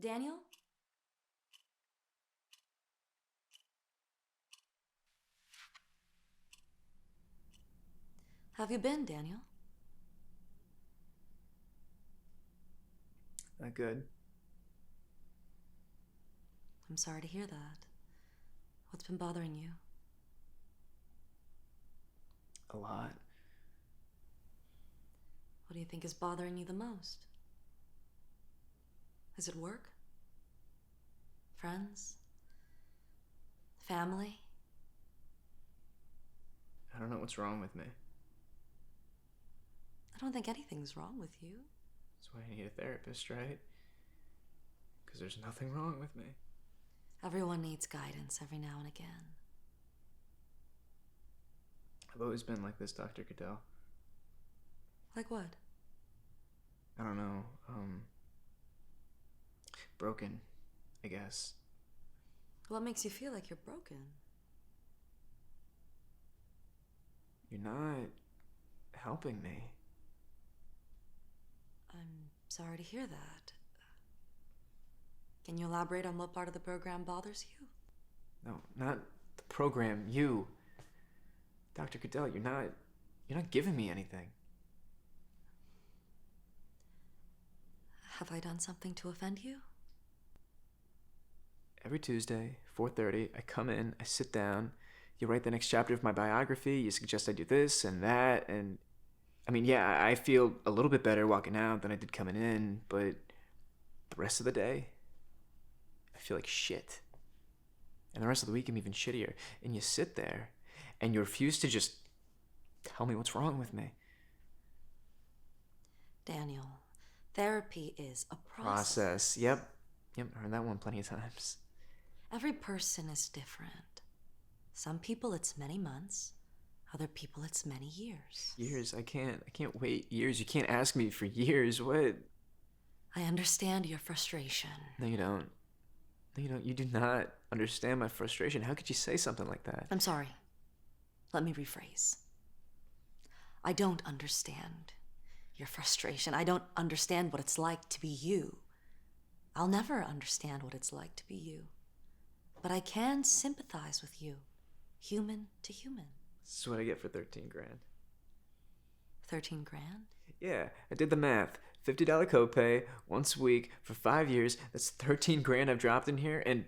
Daniel? Have you been, Daniel? Not good. I'm sorry to hear that. What's been bothering you? A lot. What do you think is bothering you the most? Is it work? Friends? Family? I don't know what's wrong with me. I don't think anything's wrong with you. That's why I need a therapist, right? Because there's nothing wrong with me. Everyone needs guidance every now and again. I've always been like this, Dr. Goodell. Like what? I don't know. Broken, I guess. What makes you feel like you're broken? You're not helping me. I'm sorry to hear that. Can you elaborate on what part of the program bothers you? No, not the program. You. Dr. Goodell, you're not giving me anything. Have I done something to offend you? Every Tuesday, 4:30, I come in, I sit down, you write the next chapter of my biography, you suggest I do this and that, and I mean, yeah, I feel a little bit better walking out than I did coming in, but the rest of the day, I feel like shit. And the rest of the week, I'm even shittier. And you sit there, and you refuse to just tell me what's wrong with me. Daniel, therapy is a Process. Yep, I heard that one plenty of times. Every person is different. Some people it's many months, other people it's many years. Years? I can't wait years. You can't ask me for years. What? I understand your frustration. No, you don't. No, you don't. You do not understand my frustration. How could you say something like that? I'm sorry. Let me rephrase. I don't understand your frustration. I don't understand what it's like to be you. I'll never understand what it's like to be you. But I can sympathize with you, human to human. This is what I get for 13 grand. 13 grand? Yeah, I did the math. $50 copay, once a week, for 5 years. That's 13 grand I've dropped in here, and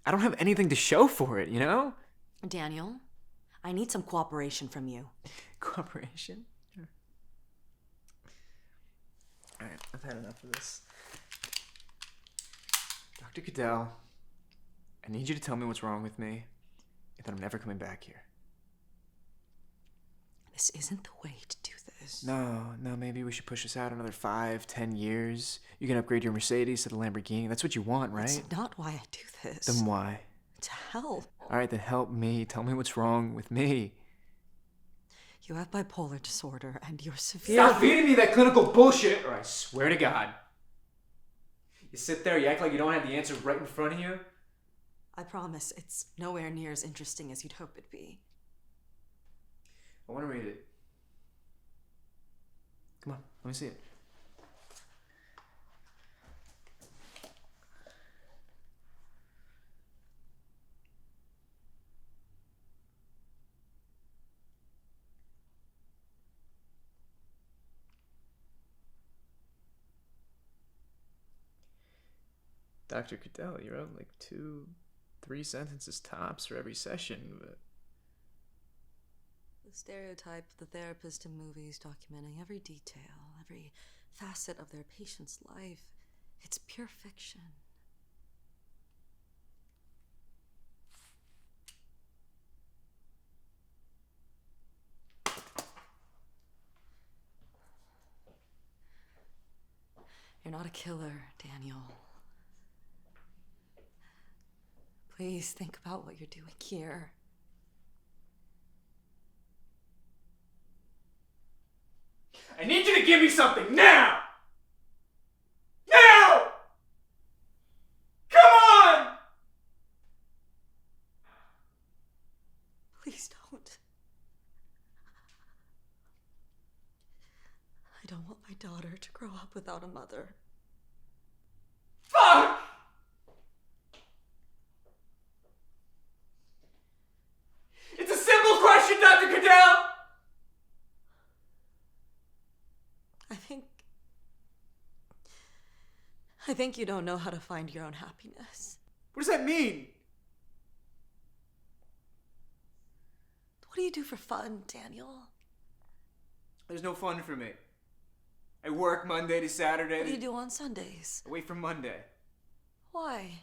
I don't have anything to show for it, you know? Daniel, I need some cooperation from you. Cooperation? Sure. Alright, I've had enough of this. Dr. Goodell, I need you to tell me what's wrong with me, and that I'm never coming back here. This isn't the way to do this. No, maybe we should push this out another 5, 10 years. You can upgrade your Mercedes to the Lamborghini. That's what you want, right? That's not why I do this. Then why? To help. Alright, then help me. Tell me what's wrong with me. You have bipolar disorder and you're severe. Stop feeding me that clinical bullshit, or I swear to God. You sit there, you act like you don't have the answer right in front of you. I promise it's nowhere near as interesting as you'd hope it'd be. I want to read it. Come on, let me see it. Dr. Goodell, you wrote like 2, 3 sentences tops for every session, but... The stereotype of the therapist in movies documenting every detail, every facet of their patient's life, it's pure fiction. You're not a killer, Daniel. Please think about what you're doing here. I need you to give me something now! Now! Come on! Please don't. I don't want my daughter to grow up without a mother. Fuck! It's a simple question, Dr. Cadell! I think you don't know how to find your own happiness. What does that mean? What do you do for fun, Daniel? There's no fun for me. I work Monday to Saturday. What do you do on Sundays? Away from Monday. Why?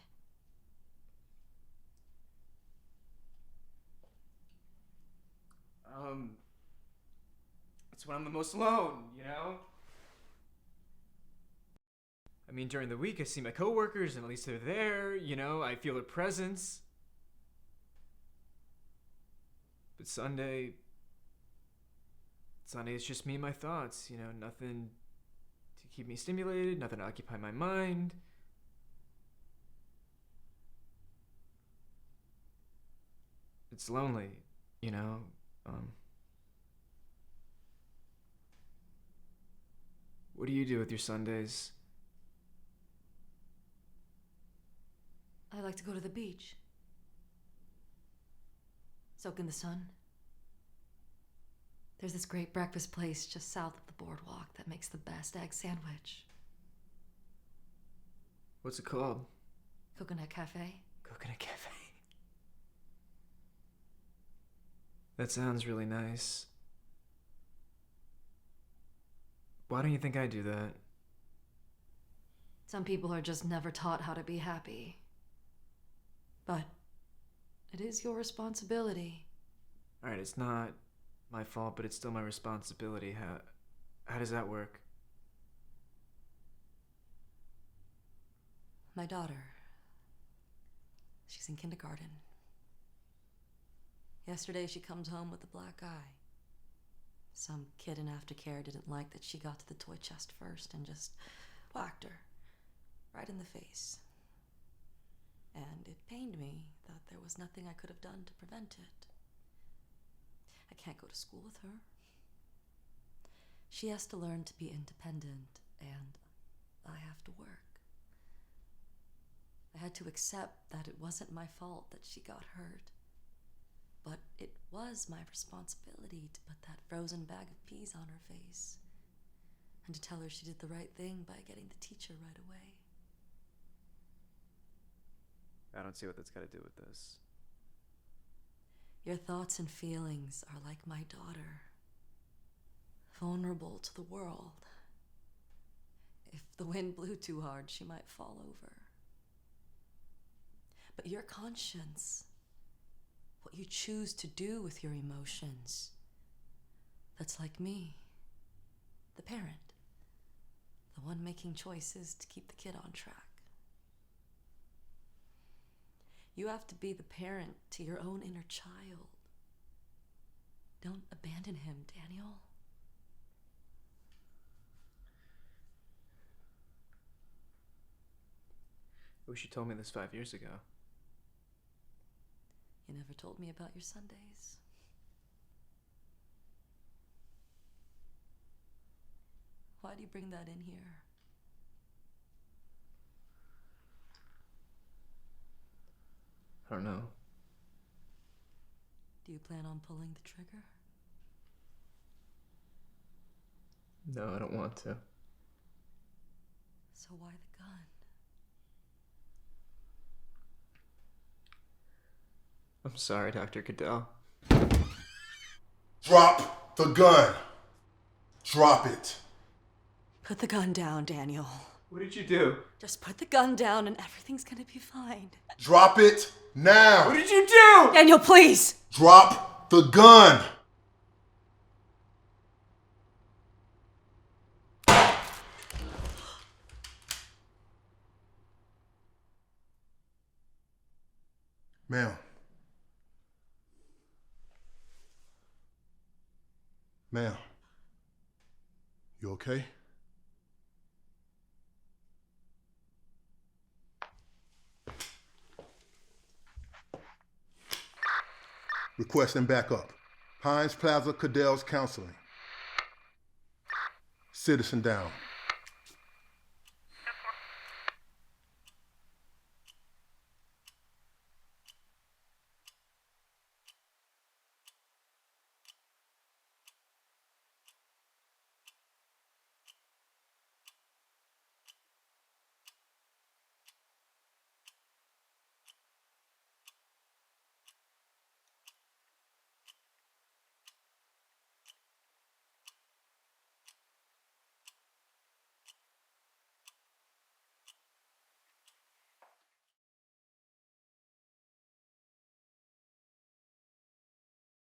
It's when I'm the most alone, you know? I mean, during the week I see my coworkers and at least they're there, you know, I feel their presence. But Sunday it's just me and my thoughts, you know, nothing to keep me stimulated, nothing to occupy my mind. It's lonely, you know. What do you do with your Sundays? I like to go to the beach. Soak in the sun. There's this great breakfast place just south of the boardwalk that makes the best egg sandwich. What's it called? Coconut Cafe. Coconut Cafe. That sounds really nice. Why don't you think I do that? Some people are just never taught how to be happy. But it is your responsibility. Alright, it's not my fault, but it's still my responsibility. How does that work? My daughter. She's in kindergarten. Yesterday she comes home with a black eye. Some kid in aftercare didn't like that she got to the toy chest first and just whacked her right in the face. And it pained me that there was nothing I could have done to prevent it. I can't go to school with her. She has to learn to be independent, and I have to work. I had to accept that it wasn't my fault that she got hurt. But it was my responsibility to put that frozen bag of peas on her face and to tell her she did the right thing by getting the teacher right away. I don't see what that's got to do with this. Your thoughts and feelings are like my daughter, vulnerable to the world. If the wind blew too hard, she might fall over. But your conscience, what you choose to do with your emotions, that's like me, the parent, the one making choices to keep the kid on track. You have to be the parent to your own inner child. Don't abandon him, Daniel. I wish you told me this 5 years ago. You never told me about your Sundays. Why do you bring that in here? I don't know. Do you plan on pulling the trigger? No, I don't want to. So why the gun? I'm sorry, Dr. Cadell. Drop the gun. Drop it. Put the gun down, Daniel. What did you do? Just put the gun down and everything's gonna be fine. Drop it now. What did you do? Daniel, please! Drop the gun. Ma'am. Ma'am. You okay? Requesting backup. Hines Plaza, Cadell's counseling. Citizen down.